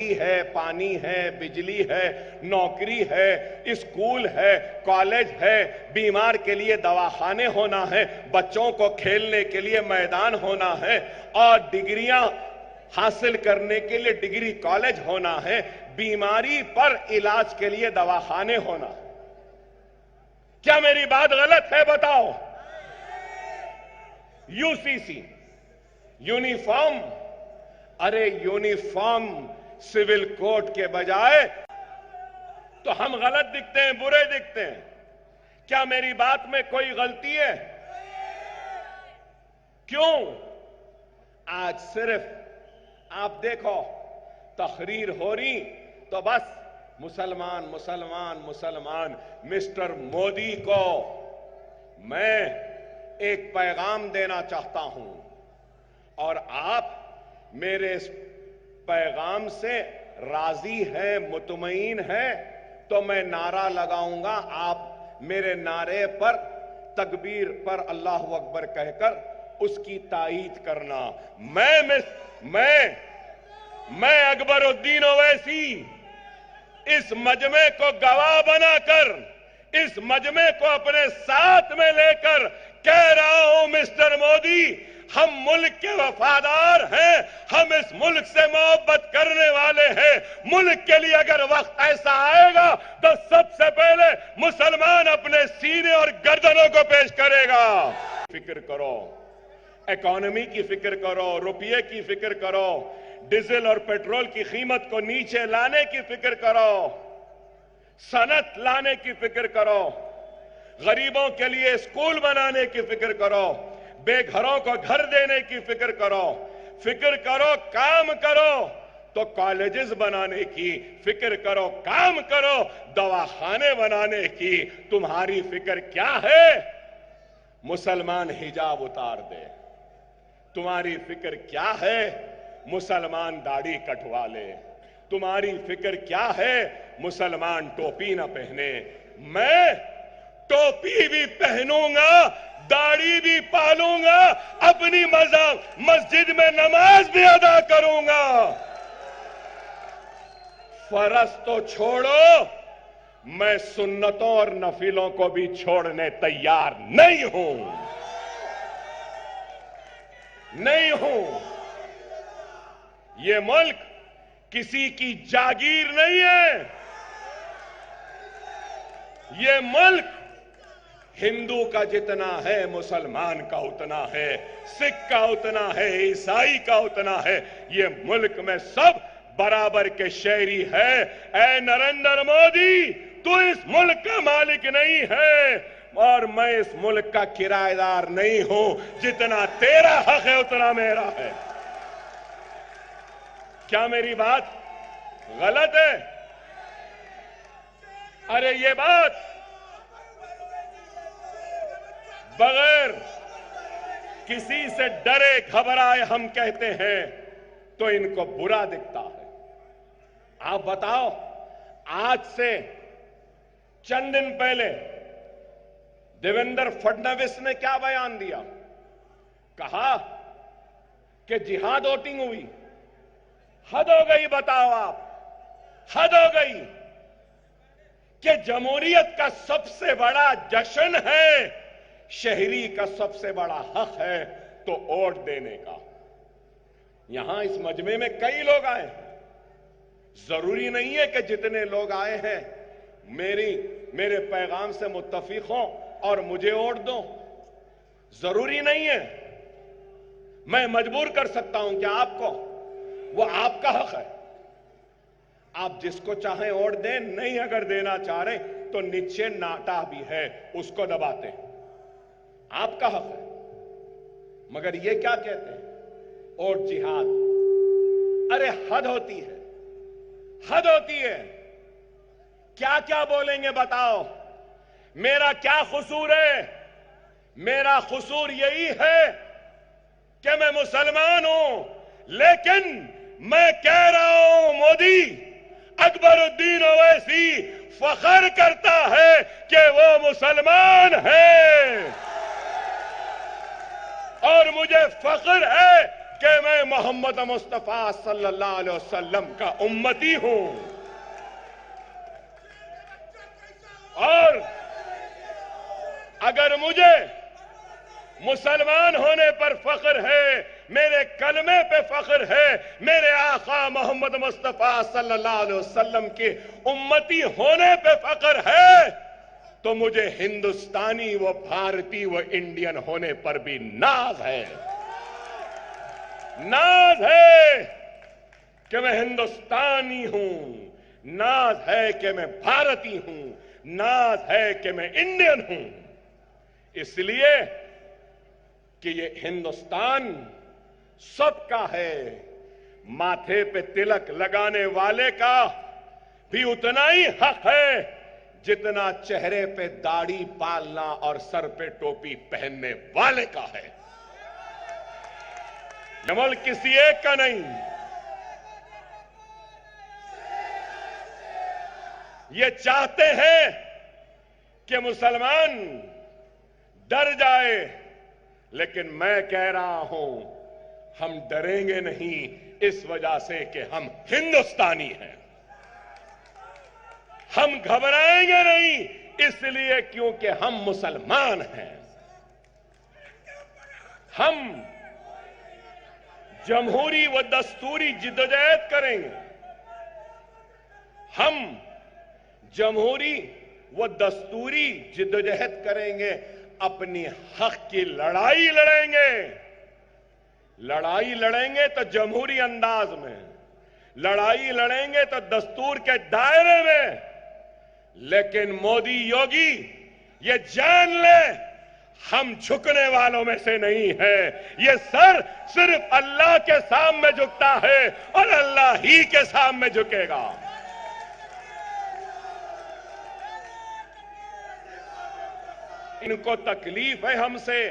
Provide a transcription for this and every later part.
है, पानी है, बिजली है, नौकरी है, स्कूल है, कॉलेज है, बीमार के लिए दवाखाने होना है, बच्चों को खेलने के लिए मैदान होना है और डिग्रियां हासिल करने के लिए डिग्री कॉलेज होना है, बीमारी पर इलाज के लिए दवाखाने होना है। क्या मेरी बात गलत है? बताओ। यूसीसी यूनिफॉर्म, अरे यूनिफॉर्म सिविल कोड के बजाय तो हम गलत दिखते हैं, बुरे दिखते हैं। क्या मेरी बात में कोई गलती है? क्यों? आज सिर्फ आप देखो तकरीर हो रही तो बस मुसलमान मुसलमान मुसलमान। मिस्टर मोदी को मैं एक पैगाम देना चाहता हूं और आप मेरे इस पैगाम से राजी है, मुतमईन है तो मैं नारा लगाऊंगा। आप मेरे नारे पर तकबीर पर अल्लाह अकबर कहकर उसकी तायीद करना। मैं अकबरुद्दीन ओवैसी इस मजमे को गवाह बनाकर, इस मजमे को अपने साथ में लेकर कह रहा हूं, मिस्टर मोदी, हम मुल्क के वफादार हैं, हम इस मुल्क से मोहब्बत करने वाले हैं। मुल्क के लिए अगर वक्त ऐसा आएगा तो सबसे पहले मुसलमान अपने सीने और गर्दनों को पेश करेगा। फिक्र करो, इकोनॉमी की फिक्र करो, रुपये की फिक्र करो, डीजल और पेट्रोल की कीमत को नीचे लाने की फिक्र करो, सनत लाने की फिक्र करो, गरीबों के लिए स्कूल बनाने की फिक्र करो, बेघरों को घर देने की फिक्र करो, काम करो तो कॉलेजेस बनाने की फिक्र करो, काम करो दवाखाने बनाने की। तुम्हारी फिक्र क्या है? मुसलमान हिजाब उतार दे। तुम्हारी फिक्र क्या है? मुसलमान दाढ़ी कटवा ले। तुम्हारी फिक्र क्या है? मुसलमान टोपी ना पहने। मैं टोपी भी पहनूंगा, दाढ़ी भी पालूंगा, अपनी मस्जिद में नमाज भी अदा करूंगा। फर्ज तो छोड़ो, मैं सुन्नतों और नफिलों को भी छोड़ने तैयार नहीं हूं। ये मुल्क किसी की जागीर नहीं है। ये मुल्क हिंदू का जितना है, मुसलमान का उतना है, सिख का उतना है, ईसाई का उतना है। ये मुल्क में सब बराबर के शहरी है। ऐ नरेंद्र मोदी, तू इस मुल्क का मालिक नहीं है और मैं इस मुल्क का किराएदार नहीं हूं। जितना तेरा हक है उतना मेरा है। क्या मेरी बात गलत है? अरे ये बात बगैर किसी से डरे घबराए हम कहते हैं तो इनको बुरा दिखता है। आप बताओ, आज से चंद दिन पहले देवेंद्र फडणवीस ने क्या बयान दिया? कहा कि जिहाद वोटिंग हुई। हद हो गई। बताओ आप, हद हो गई कि जमहूरियत का सबसे बड़ा जश्न है, शहरी का सबसे बड़ा हक है तो वोट देने का। यहां इस मजमे में कई लोग आए हैं। जरूरी नहीं है कि जितने लोग आए हैं मेरे पैगाम से मुत्तफिक हों और मुझे वोट दो। जरूरी नहीं है। मैं मजबूर कर सकता हूं कि आपको, वो आपका हक है। आप जिसको चाहें वोट दें, नहीं अगर देना चाह रहे तो नीचे नाटा भी है, उसको दबाते हैं। आपका हक है। मगर ये क्या कहते हैं? और जिहाद। अरे हद होती है, हद होती है। क्या क्या बोलेंगे बताओ? मेरा क्या कसूर है? मेरा कसूर यही है कि मैं मुसलमान हूं, लेकिन मैं कह रहा हूं मोदी, अकबरुद्दीन ओवैसी फख्र करता है कि वो मुसलमान है और मुझे फख्र है कि मैं मोहम्मद मुस्तफा सल्लल्लाहु अलैहि वसल्लम का उम्मती हूं। और अगर मुझे मुसलमान होने पर फख्र है, मेरे कलमे पे फख्र है, मेरे आका मोहम्मद मुस्तफा सल्लल्लाहु अलैहि वसल्लम के उम्मती होने पे फख्र है, तो मुझे हिंदुस्तानी व भारतीय व इंडियन होने पर भी नाज है। नाज है कि मैं हिंदुस्तानी हूं, नाज है कि मैं भारतीय हूं, नाज है कि मैं इंडियन हूं। इसलिए कि ये हिंदुस्तान सबका है। माथे पे तिलक लगाने वाले का भी उतना ही हक है जितना चेहरे पे दाढ़ी पालना और सर पे टोपी पहनने वाले का है। नमल किसी एक का नहीं। ये चाहते हैं कि मुसलमान डर जाए, लेकिन मैं कह रहा हूं हम डरेंगे नहीं, इस वजह से कि हम हिंदुस्तानी हैं। हम घबराएंगे नहीं इसलिए क्योंकि हम मुसलमान हैं। हम जमहूरी व दस्तूरी जिद्दोजहद करेंगे। हम जमहूरी व दस्तूरी जिद्दोजहद करेंगे, अपनी हक की लड़ाई लड़ेंगे। लड़ाई लड़ेंगे तो जमहूरी अंदाज में, लड़ाई लड़ेंगे तो दस्तूर के दायरे में। लेकिन मोदी योगी ये जान ले, हम झुकने वालों में से नहीं है। ये सर सिर्फ अल्लाह के सामने झुकता है और अल्लाह ही के सामने झुकेगा। इनको तकलीफ है हमसे,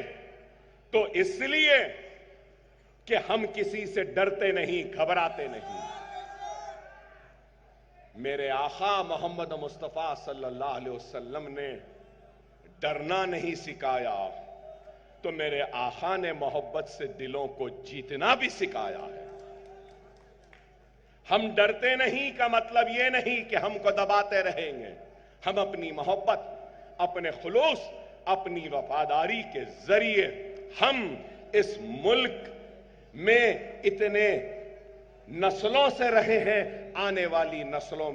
तो इसलिए कि हम किसी से डरते नहीं, घबराते नहीं। मेरे आका मोहम्मद मुस्तफा सल्लल्लाहु अलैहि वसल्लम ने डरना नहीं सिखाया, तो मेरे आका ने मोहब्बत से दिलों को जीतना भी सिखाया है। हम डरते नहीं का मतलब यह नहीं कि हमको दबाते रहेंगे। हम अपनी मोहब्बत, अपने खुलूस, अपनी वफादारी के जरिए हम इस मुल्क में इतने नस्लों से रहे हैं, आने वाली नस्लों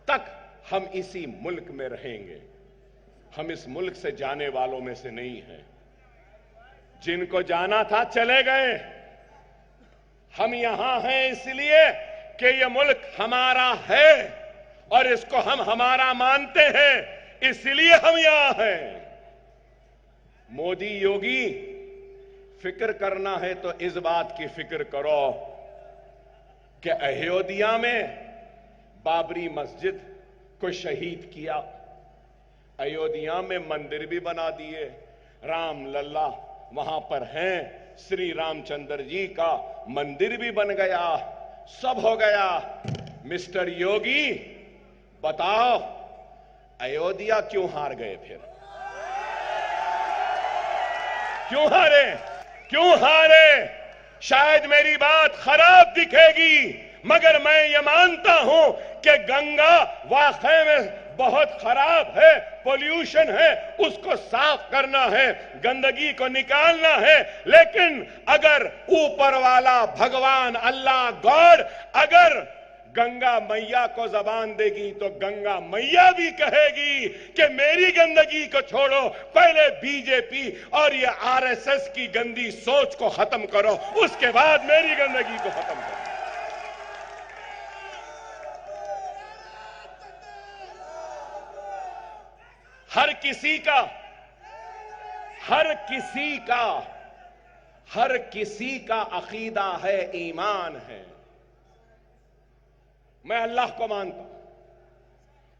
तक हम इसी मुल्क में रहेंगे। हम इस मुल्क से जाने वालों में से नहीं हैं। जिनको जाना था चले गए। हम यहां हैं इसलिए कि यह मुल्क हमारा है और इसको हम हमारा मानते हैं, इसलिए हम यहां हैं। मोदी योगी फिक्र करना है तो इस बात की फिक्र करो कि अयोध्या में बाबरी मस्जिद को शहीद किया, अयोध्या में मंदिर भी बना दिए, राम लल्ला वहां पर हैं, श्री रामचंद्र जी का मंदिर भी बन गया, सब हो गया। मिस्टर योगी बताओ अयोध्या क्यों हार गए? फिर क्यों हारे? क्यों हारे? शायद मेरी बात खराब दिखेगी, मगर मैं ये मानता हूं कि गंगा वाकई में बहुत खराब है, पोल्यूशन है, उसको साफ करना है, गंदगी को निकालना है। लेकिन अगर ऊपर वाला भगवान अल्लाह गॉड अगर गंगा मैया को जबान देगी तो गंगा मैया भी कहेगी कि मेरी गंदगी को छोड़ो, पहले बीजेपी और ये आरएसएस की गंदी सोच को खत्म करो, उसके बाद मेरी गंदगी को खत्म करो। हर किसी का अकीदा है, ईमान है। मैं अल्लाह को मानता हूं,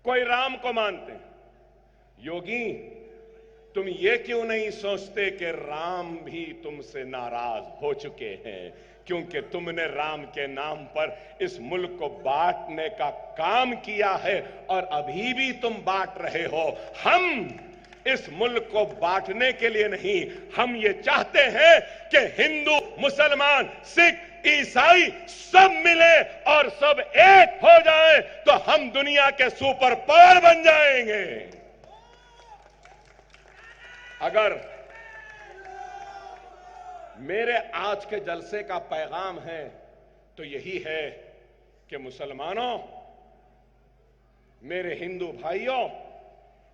कोई राम को मानते हैं। योगी तुम ये क्यों नहीं सोचते कि राम भी तुमसे नाराज हो चुके हैं, क्योंकि तुमने राम के नाम पर इस मुल्क को बांटने का काम किया है और अभी भी तुम बांट रहे हो। हम इस मुल्क को बांटने के लिए नहीं। हम ये चाहते हैं कि हिंदू, मुसलमान, सिख, ईसाई सब मिले और सब एक हो जाए तो हम दुनिया के सुपर पावर बन जाएंगे। अगर मेरे आज के जलसे का पैगाम है तो यही है कि मुसलमानों, मेरे हिंदू भाइयों,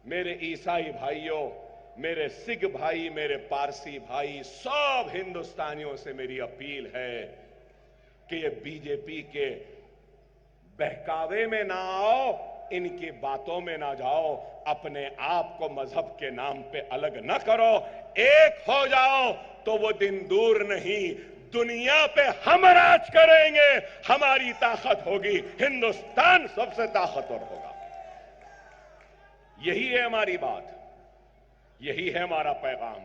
मेरे ईसाई भाइयों, मेरे सिख भाई, मेरे पारसी भाई, सब हिंदुस्तानियों से मेरी अपील है कि ये बीजेपी के बहकावे में ना आओ, इनकी बातों में ना जाओ, अपने आप को मजहब के नाम पे अलग न करो, एक हो जाओ तो वो दिन दूर नहीं, दुनिया पे हम राज करेंगे, हमारी ताकत होगी, हिंदुस्तान सबसे ताकतवर होगा। यही है हमारी बात, यही है हमारा पैगाम।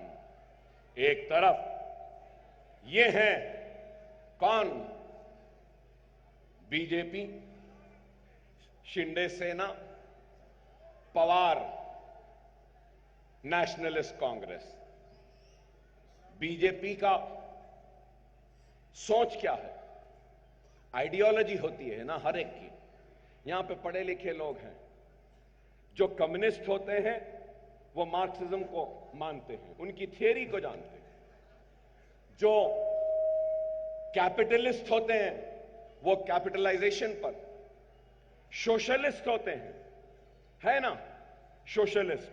एक तरफ ये है कौन? बीजेपी, शिंदे सेना, पवार नेशनलिस्ट कांग्रेस। बीजेपी का सोच क्या है? आइडियोलॉजी होती है ना हर एक की। यहां पे पढ़े लिखे लोग हैं, जो कम्युनिस्ट होते हैं वो मार्क्सिज्म को मानते हैं, उनकी थियरी को जानते हैं। जो कैपिटलिस्ट होते हैं वो कैपिटलाइजेशन पर, सोशलिस्ट होते हैं, है ना, सोशलिस्ट,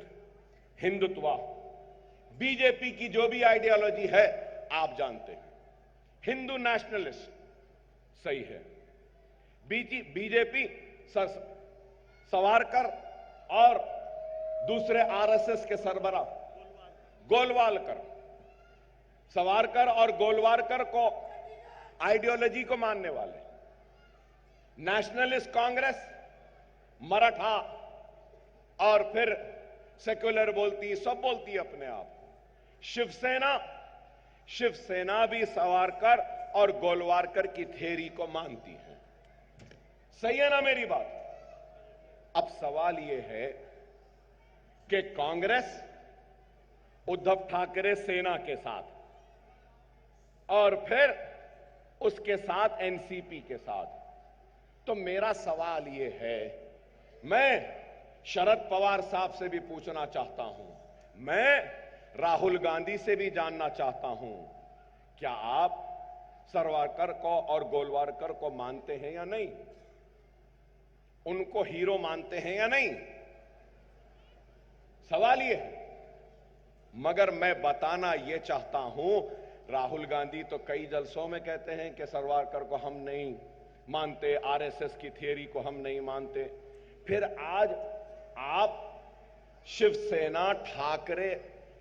हिंदुत्व। बीजेपी की जो भी आइडियोलॉजी है आप जानते हैं, हिंदू नेशनलिस्ट सही है। बीजेपी सावरकर और दूसरे आरएसएस के सरबराह गोलवालकर, सावरकर और गोलवालकर को आइडियोलॉजी को मानने वाले। नेशनलिस्ट कांग्रेस मराठा और फिर सेक्युलर बोलती, सब बोलती है अपने आप। शिवसेना भी सावरकर और गोलवालकर की थ्योरी को मानती है। सही है ना मेरी बात? अब सवाल यह है कि कांग्रेस उद्धव ठाकरे सेना के साथ और फिर उसके साथ एनसीपी के साथ, तो मेरा सवाल यह है, मैं शरद पवार साहब से भी पूछना चाहता हूं, मैं राहुल गांधी से भी जानना चाहता हूं, क्या आप सावरकर को और गोलवालकर को मानते हैं या नहीं? उनको हीरो मानते हैं या नहीं? सवाल ये है। मगर मैं बताना यह चाहता हूं, राहुल गांधी तो कई जलसों में कहते हैं कि सावरकर को हम नहीं मानते, आरएसएस की थियरी को हम नहीं मानते। फिर आज आप शिवसेना ठाकरे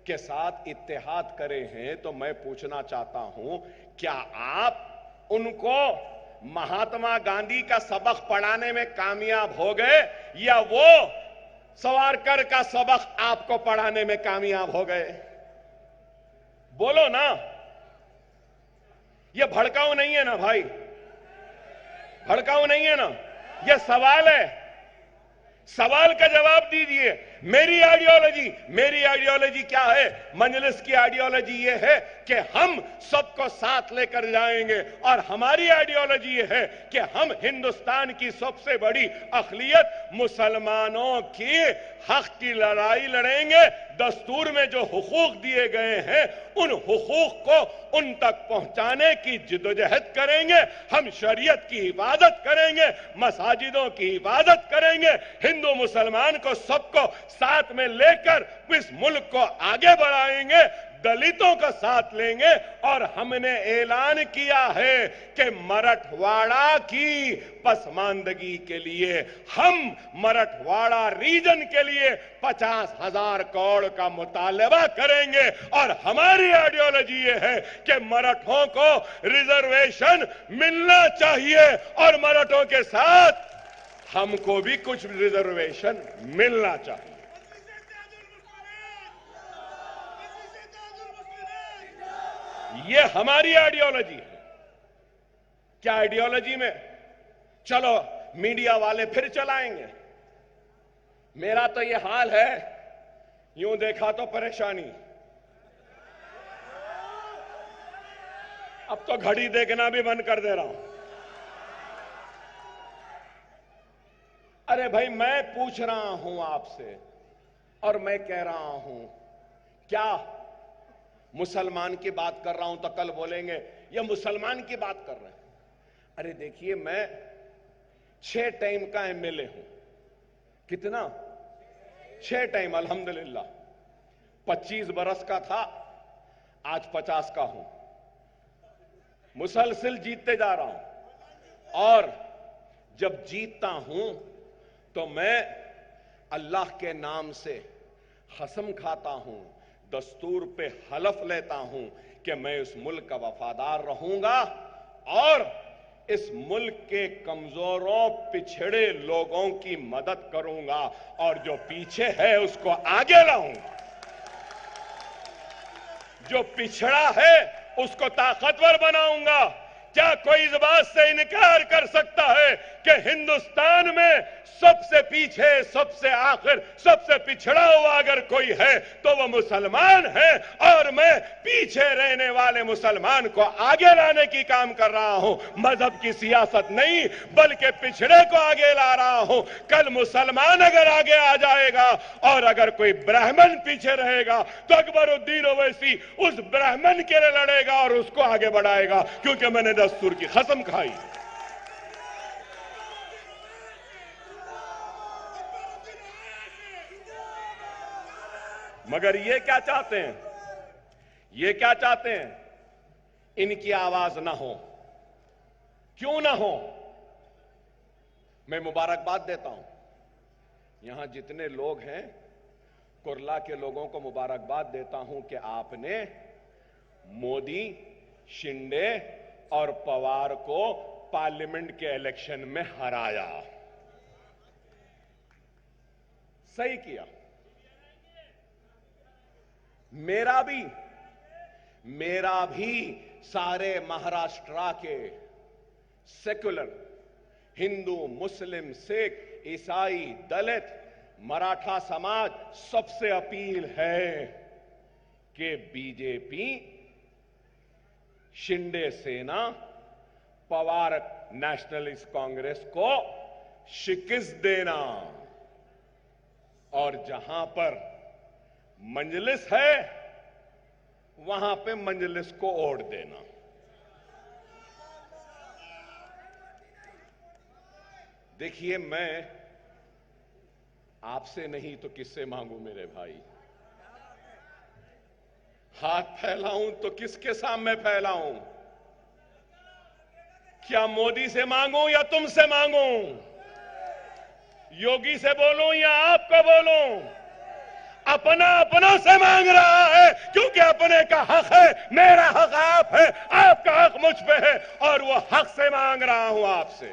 के साथ इत्तेहाद करे हैं, तो मैं पूछना चाहता हूं, क्या आप उनको महात्मा गांधी का सबक पढ़ाने में कामयाब हो गए या वो सावरकर का सबक आपको पढ़ाने में कामयाब हो गए? बोलो ना। ये भड़काऊ नहीं है ना भाई, भड़काऊ नहीं है ना, ये सवाल है। सवाल का जवाब दीजिए। मेरी आइडियोलॉजी क्या है? मजलिस की आइडियोलॉजी ये है कि हम सबको साथ लेकर जाएंगे, और हमारी आइडियोलॉजी ये है कि हम हिंदुस्तान की सबसे बड़ी अक़लियत मुसलमानों की हक की लड़ाई लड़ेंगे। दस्तूर में जो हुकूक दिए गए हैं उन हुकूक को उन तक पहुंचाने की जिद्दोजहद करेंगे। हम शरीयत की हिफाजत करेंगे, मसाजिदों की हिफाजत करेंगे, हिंदू मुसलमान को सबको साथ में लेकर इस मुल्क को आगे बढ़ाएंगे, दलितों का साथ लेंगे। और हमने ऐलान किया है कि मराठवाड़ा की पसमानदगी के लिए हम मराठवाड़ा रीजन के लिए 50,000 करोड़ का मुतालबा करेंगे। और हमारी आइडियोलॉजी ये है कि मराठों को रिजर्वेशन मिलना चाहिए और मराठों के साथ हमको भी कुछ रिजर्वेशन मिलना चाहिए। ये हमारी आइडियोलॉजी है। क्या आइडियोलॉजी में चलो मीडिया वाले फिर चलाएंगे। मेरा तो ये हाल है यूं देखा तो परेशानी, अब तो घड़ी देखना भी बंद कर दे रहा हूं। अरे भाई, मैं पूछ रहा हूं आपसे और मैं कह रहा हूं, क्या मुसलमान की बात कर रहा हूं तो कल बोलेंगे ये मुसलमान की बात कर रहे हैं। अरे देखिए, मैं 6 टाइम का एमएलए हूं। कितना? 6 टाइम, अल्हम्दुलिल्लाह। 25 बरस का था, आज 50 का हूं। मुसलसल जीतते जा रहा हूं और जब जीतता हूं तो मैं अल्लाह के नाम से कसम खाता हूं, दस्तूर पे हलफ लेता हूं कि मैं उस मुल्क का वफादार रहूंगा और इस मुल्क के कमजोरों पिछड़े लोगों की मदद करूंगा और जो पीछे है उसको आगे लाऊंगा। जो पिछड़ा है उसको ताकतवर बनाऊंगा। क्या कोई इस बात से इनकार कर सकता है कि हिंदुस्तान में सबसे पीछे, सबसे आखिर, सबसे पिछड़ा हुआ अगर कोई है तो वो मुसलमान है और मैं पीछे रहने वाले मुसलमान को आगे लाने की काम कर रहा हूं। मजहब की सियासत नहीं बल्कि पिछड़े को आगे ला रहा हूं। कल मुसलमान अगर आगे आ जाएगा और अगर कोई ब्राह्मण पीछे रहेगा तो अकबरुद्दीन ओवैसी उस ब्राह्मण के लिए लड़ेगा और उसको आगे बढ़ाएगा, क्योंकि मैंने दस्तूर की कसम खाई। मगर ये क्या चाहते हैं? ये क्या चाहते हैं? इनकी आवाज ना हो। क्यों ना हो? मैं मुबारकबाद देता हूं यहां जितने लोग हैं, कुरला के लोगों को मुबारकबाद देता हूं कि आपने मोदी, शिंदे और पवार को पार्लियामेंट के इलेक्शन में हराया। सही किया। मेरा भी सारे महाराष्ट्र के सेक्युलर हिंदू, मुस्लिम, सिख, ईसाई, दलित, मराठा समाज सबसे अपील है कि बीजेपी, शिंदे सेना, पवार नेशनलिस्ट कांग्रेस को शिकस्त देना और जहां पर मंजलिस है वहां पे मंजलिस को ओढ़ देना। देखिए, मैं आपसे नहीं तो किससे मांगू मेरे भाई? हाथ फैलाऊं तो किसके सामने फैलाऊं? क्या मोदी से मांगूं या तुमसे मांगूं? योगी से बोलूं या आपको बोलूं? अपना से मांग रहा है, क्योंकि अपने का हक है। मेरा हक आप है, आपका हक मुझ पे है और वो हक से मांग रहा हूं आपसे।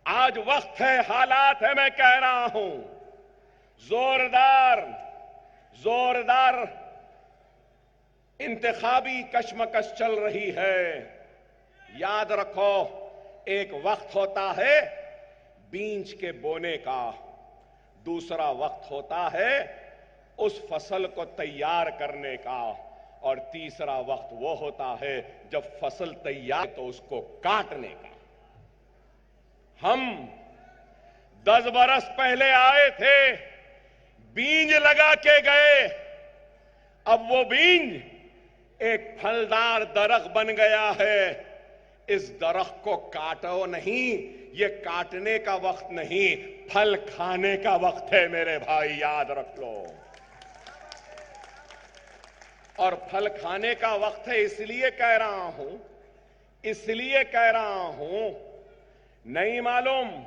आज वक्त है, हालात है, मैं कह रहा हूं, जोरदार इंतखाबी कशमकश चल रही है। याद रखो, एक वक्त होता है बीज के बोने का, दूसरा वक्त होता है उस फसल को तैयार करने का और तीसरा वक्त वो होता है जब फसल तैयार तो उसको काटने का। हम 10 बरस पहले आए थे, बीज लगा के गए, अब वो बीज एक फलदार दरख्त बन गया है। इस दरख्त को काटो नहीं, ये काटने का वक्त नहीं, फल खाने का वक्त है मेरे भाई, याद रख लो। और फल खाने का वक्त है, इसलिए कह रहा हूं, नहीं मालूम,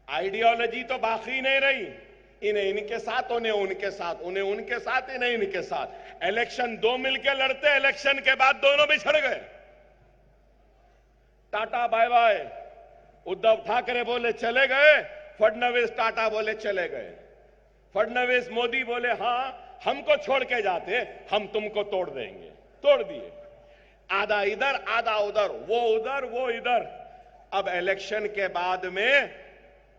आइडियोलॉजी तो बाकी नहीं रही। इन्हें इनके साथ, उन्हें उनके साथ, उन्हें उनके साथ, इन्हें इनके साथ। इलेक्शन दो मिलकर लड़ते, इलेक्शन के बाद दोनों बिछड़ गए। Tata bye bye, Uddhav Thackeray बोले चले गए, फडणवीस टाटा बोले चले गए। फडणवीस मोदी बोले हां, हमको छोड़ के जाते हम तुमको तोड़ देंगे, तोड़ दिए। आधा इधर आधा उधर, वो इधर। अब इलेक्शन के बाद में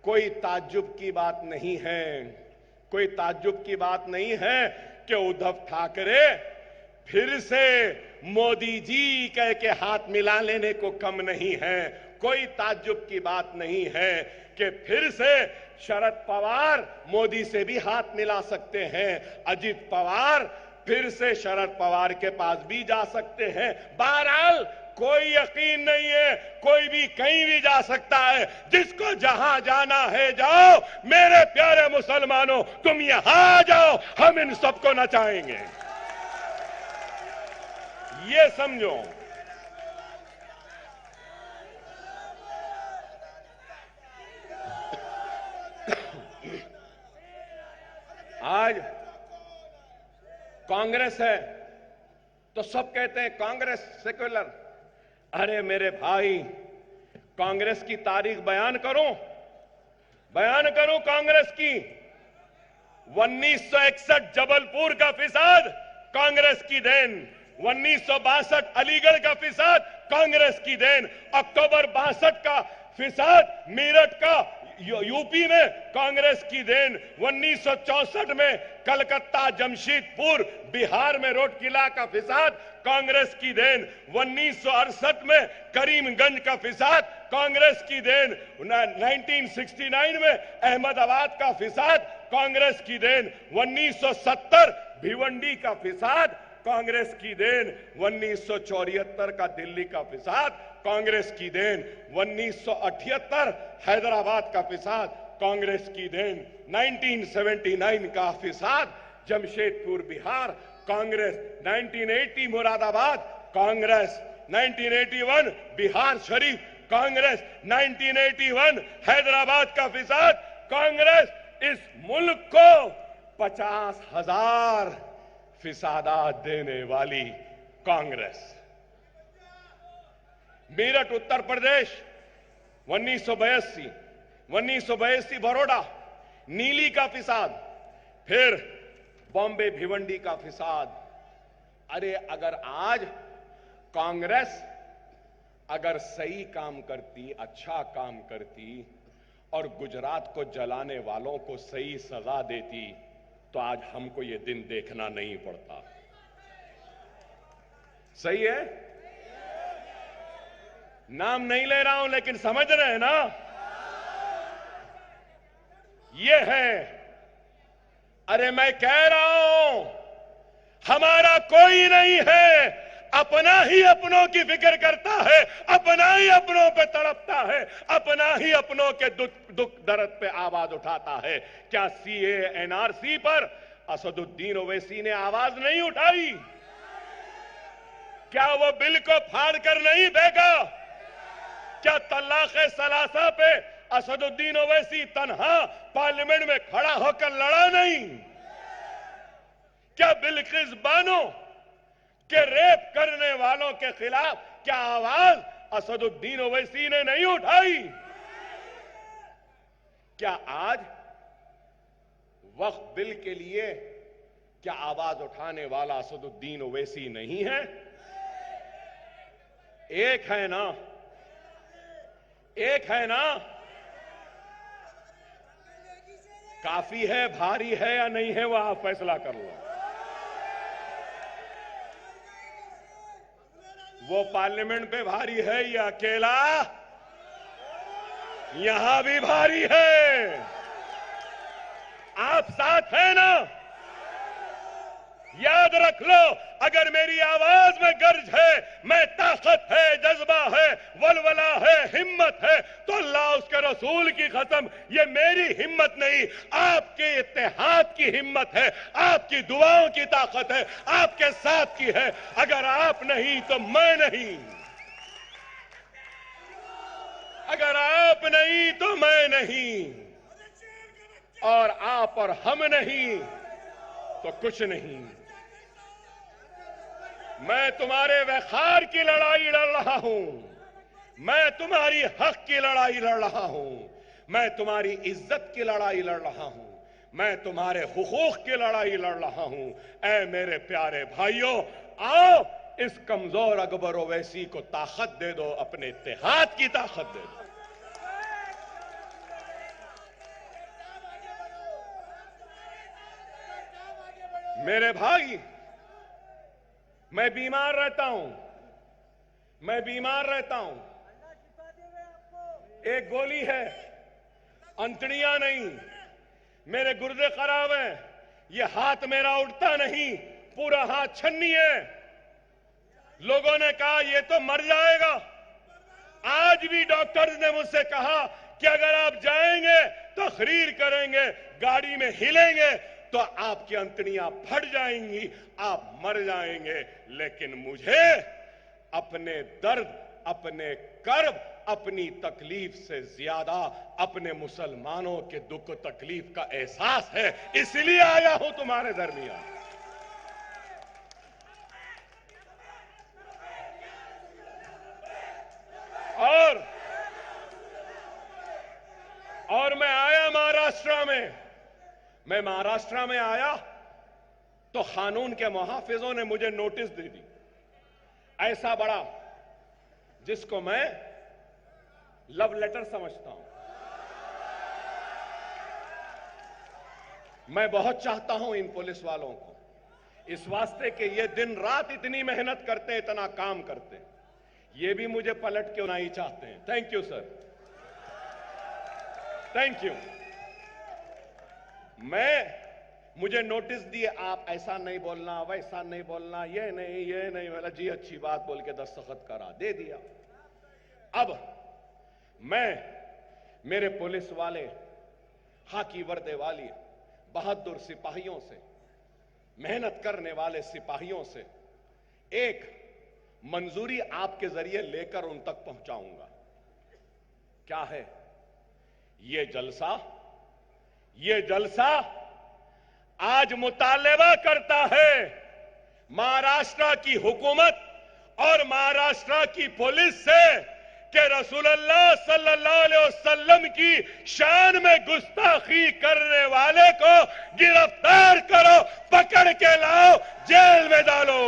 कोई ताज्जुब की बात नहीं है, कोई ताज्जुब की बात नहीं है कि उद्धव ठाकरे फिर से मोदी जी कह के हाथ मिला लेने को कम नहीं है। कोई ताज्जुब की बात नहीं है कि फिर से शरद पवार मोदी से भी हाथ मिला सकते हैं, अजित पवार फिर से शरद पवार के पास भी जा सकते हैं। बहरहाल कोई यकीन नहीं है, कोई भी कहीं भी जा सकता है। जिसको जहां जाना है जाओ। मेरे प्यारे मुसलमानों, तुम यहां आ जाओ, हम इन सबको नचाएंगे, ये समझो। आज कांग्रेस है तो सब कहते हैं कांग्रेस सेक्युलर। अरे मेरे भाई, कांग्रेस की तारीख बयान करो कांग्रेस की। 1961 जबलपुर का फिसाद कांग्रेस की देन, 1962 अलीगढ़ का फिसाद कांग्रेस की देन, अक्टूबर 62 का फिसाद मेरठ का यूपी में कांग्रेस की देन, 1964 में कलकत्ता जमशेदपुर बिहार में रोड किला का फिसाद कांग्रेस की देन, 1968 में करीमगंज का फिसाद कांग्रेस की देन, 1969 में अहमदाबाद का फिसाद कांग्रेस की देन, 1970 भिवंडी का फिसाद कांग्रेस की देन, 1974 का दिल्ली का फिसाद कांग्रेस की देन, 1978 हैदराबाद का फिसाद कांग्रेस की देन, 1979 का फिसाद जमशेदपुर बिहार कांग्रेस, 1980 मुरादाबाद कांग्रेस, 1981 बिहार शरीफ कांग्रेस, 1981 हैदराबाद का फिसाद कांग्रेस। इस मुल्क को 50,000 फिसादात देने वाली कांग्रेस। मेरठ उत्तर प्रदेश 1982 बड़ौदा नीली का फिसाद, फिर बॉम्बे भिवंडी का फिसाद। अरे अगर आज कांग्रेस अगर सही काम करती, अच्छा काम करती और गुजरात को जलाने वालों को सही सजा देती तो आज हमको ये दिन देखना नहीं पड़ता। सही है? नाम नहीं ले रहा हूं लेकिन समझ रहे हैं ना? ये है। अरे मैं कह रहा हूं हमारा कोई नहीं है, अपना ही अपनों की फिक्र करता है, अपना ही अपनों पे तड़पता है, अपना ही अपनों के दुख दर्द पे आवाज उठाता है। क्या सीए एनआरसी पर असदुद्दीन ओवैसी ने आवाज नहीं उठाई? क्या वो बिल को फाड़ कर नहीं फेंका? क्या तलाक़े सलासा पे असदुद्दीन ओवैसी तन्हा पार्लियामेंट में खड़ा होकर लड़ा नहीं? क्या बिल्किस बानो के रेप करने वालों के खिलाफ क्या आवाज असदुद्दीन ओवैसी ने नहीं उठाई? क्या आज वक्फ बिल के लिए क्या आवाज उठाने वाला असदुद्दीन ओवैसी नहीं है? एक है ना? एक है ना? काफी है, भारी है या नहीं है, वो आप फैसला कर लो। वो पार्लियामेंट पे भारी है या अकेला? यहां भी भारी है। आप साथ हैं ना? याद रख लो, अगर मेरी आवाज में गर्ज है, मैं ताकत है, जज्बा है, वलवला है, हिम्मत है, तो अल्लाह उसके रसूल की कसम ये मेरी हिम्मत नहीं, आपके इत्तेहाद की हिम्मत है, आपकी दुआओं की ताकत है, आपके साथ की है। अगर आप नहीं तो मैं नहीं, अगर आप नहीं तो मैं नहीं, और आप और हम नहीं तो कुछ नहीं। मैं तुम्हारे वखार की लड़ाई लड़ रहा हूं, मैं तुम्हारी हक की लड़ाई लड़ रहा हूं, मैं तुम्हारी इज्जत की लड़ाई लड़ रहा हूं, मैं तुम्हारे हुकूक की लड़ाई लड़ रहा हूं। ऐ मेरे प्यारे भाइयों, आओ इस कमजोर अकबर ओवैसी को ताकत दे दो, अपने इत्तेहाद की ताकत दे दो। मेरे भाई, मैं बीमार रहता हूं, मैं बीमार रहता हूं। एक गोली है, अंतड़ियां नहीं, मेरे गुर्दे खराब हैं, ये हाथ मेरा उठता नहीं, पूरा हाथ छन्नी है। लोगों ने कहा ये तो मर जाएगा। आज भी डॉक्टर्स ने मुझसे कहा कि अगर आप जाएंगे, तकरीर करेंगे, गाड़ी में हिलेंगे तो आपकी अंतड़ियां फट जाएंगी, आप मर जाएंगे। लेकिन मुझे अपने दर्द, अपने कर्ब, अपनी तकलीफ से ज्यादा अपने मुसलमानों के दुख तकलीफ का एहसास है, इसलिए आया हूं तुम्हारे दरमियान। और मैं आया महाराष्ट्र में। मैं महाराष्ट्र में आया तो कानून के मुहाफिजों ने मुझे नोटिस दे दी, ऐसा बड़ा, जिसको मैं लव लेटर समझता हूं। मैं बहुत चाहता हूं इन पुलिस वालों को, इस वास्ते कि ये दिन रात इतनी मेहनत करते हैं, इतना काम करते हैं, ये भी मुझे पलट क्यों नहीं चाहते हैं। Thank you sir, thank you. मुझे नोटिस दिए, आप ऐसा नहीं बोलना, वैसा नहीं बोलना, ये नहीं। बोला जी अच्छी बात बोल के दस्तखत करा, दे दिया। अब मेरे पुलिस वाले, खाकी वर्दी वाली बहादुर सिपाहियों से, मेहनत करने वाले सिपाहियों से एक मंजूरी आपके जरिए लेकर उन तक पहुंचाऊंगा। क्या है ये जलसा आज मुतालबा करता है महाराष्ट्र की हुकूमत और महाराष्ट्र की पुलिस से कि रसूलुल्लाह सल्लल्लाहु अलैहि वसल्लम की शान में गुस्ताखी करने वाले को गिरफ्तार करो, पकड़ के लाओ, जेल में डालो।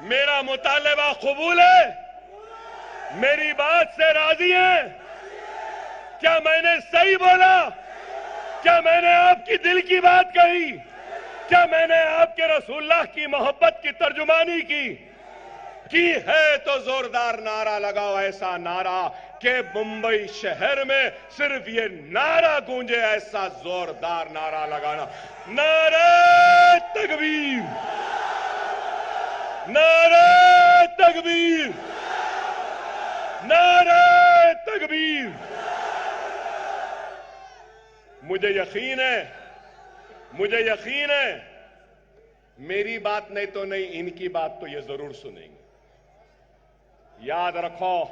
मेरा मुतालबा कबूल है? मेरी बात से राजी हैं? क्या मैंने सही बोला? क्या मैंने आपकी दिल की बात कही? क्या मैंने आपके रसूलुल्लाह की मोहब्बत की तर्जुमानी की है? तो जोरदार नारा लगाओ, ऐसा नारा कि मुंबई शहर में सिर्फ ये नारा गूंजे, ऐसा जोरदार नारा लगाना। नारे तकबीर, नारे तकबीर, नारे तकबीर। मुझे यकीन है मेरी बात नहीं तो नहीं, इनकी बात तो ये जरूर सुनेंगे। याद रखो,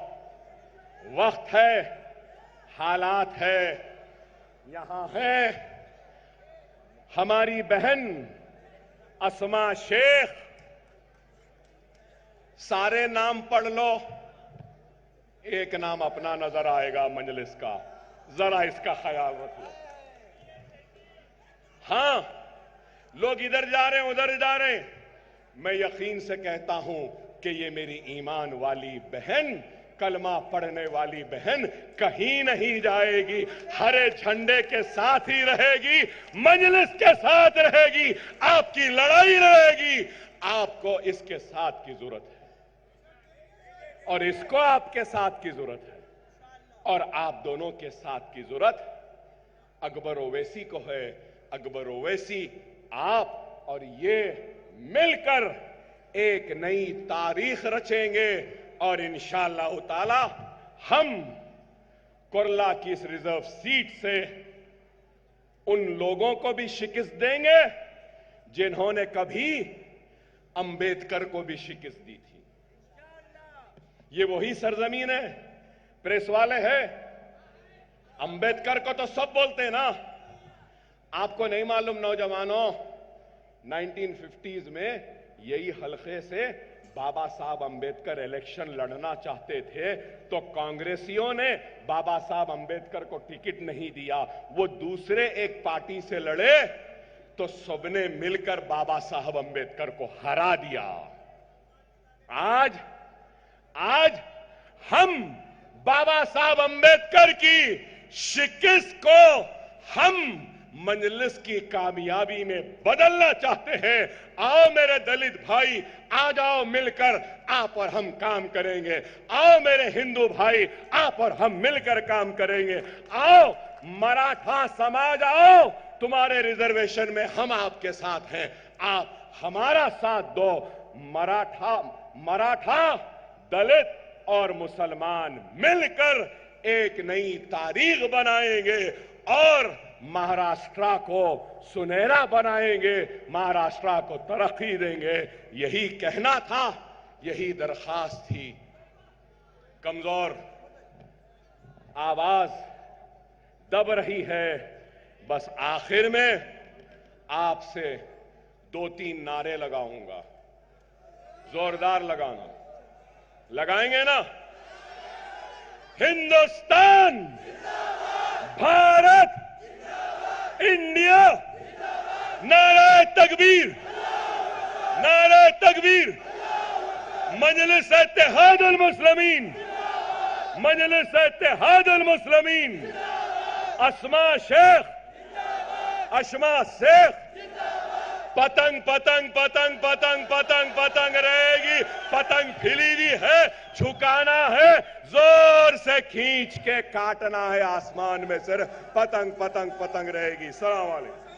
वक्त है, हालात है, यहां है हमारी बहन अस्मा शेख। सारे नाम पढ़ लो, एक नाम अपना नजर आएगा मजलिस का, जरा इसका ख्याल रख लो। हां, लोग इधर जा रहे हैं, उधर जा रहे हैं, मैं यकीन से कहता हूं कि ये मेरी ईमान वाली बहन, कलमा पढ़ने वाली बहन कहीं नहीं जाएगी, हरे झंडे के साथ ही रहेगी, मजलिस के साथ रहेगी, आपकी लड़ाई रहेगी। आपको इसके साथ की जरूरत है और इसको आपके साथ की जरूरत है और आप दोनों के साथ की जरूरत अकबर ओवैसी को है। अकबर ओवैसी, आप और ये मिलकर एक नई तारीख रचेंगे और इंशाअल्लाह ताला हम कुर्ला की इस रिजर्व सीट से उन लोगों को भी शिकस्त देंगे जिन्होंने कभी अंबेडकर को भी शिकस्त दी थी। ये वही सरजमीन है, प्रेस वाले हैं, अंबेडकर को तो सब बोलते हैं ना। आपको नहीं मालूम नौजवानों, 1950s में यही हल्के से बाबा साहब अंबेडकर इलेक्शन लड़ना चाहते थे तो कांग्रेसियों ने बाबा साहब अंबेडकर को टिकट नहीं दिया, वो दूसरे एक पार्टी से लड़े तो सबने मिलकर बाबा साहब अंबेडकर को हरा दिया। आज हम बाबा साहब अंबेडकर की शिकस्त को हम मजलिस की कामयाबी में बदलना चाहते हैं। आओ मेरे दलित भाई, आ जाओ मिलकर, आप और हम काम करेंगे। आओ मेरे हिंदू भाई, आप और हम मिलकर काम करेंगे। आओ मराठा समाज, आओ तुम्हारे रिजर्वेशन में हम आपके साथ हैं, आप हमारा साथ दो। मराठा, दलित और मुसलमान मिलकर एक नई तारीख बनाएंगे और महाराष्ट्र को सुनहरा बनाएंगे, महाराष्ट्र को तरक्की देंगे। यही कहना था, यही दरखास्त थी। कमजोर आवाज दब रही है। बस आखिर में आपसे 2-3 नारे लगाऊंगा, जोरदार लगाना, लगाएंगे ना? हिंदुस्तान, भारत, इंडिया, नारे तकबीर, नारे तकबीर। मजलिस इत्तेहादुल मुस्लिमीन, मजलिस इत्तेहादुल मुस्लिमीन। अस्मा शेख, अस्मा शेख, पतंग पतंग पतंग पतंग पतंग पतंग रहेगी। पतंग खिली हुई है, झुकाना है, जोर से खींच के काटना है आसमान में, सिर्फ पतंग पतंग पतंग रहेगी। सलाम वालेकुम।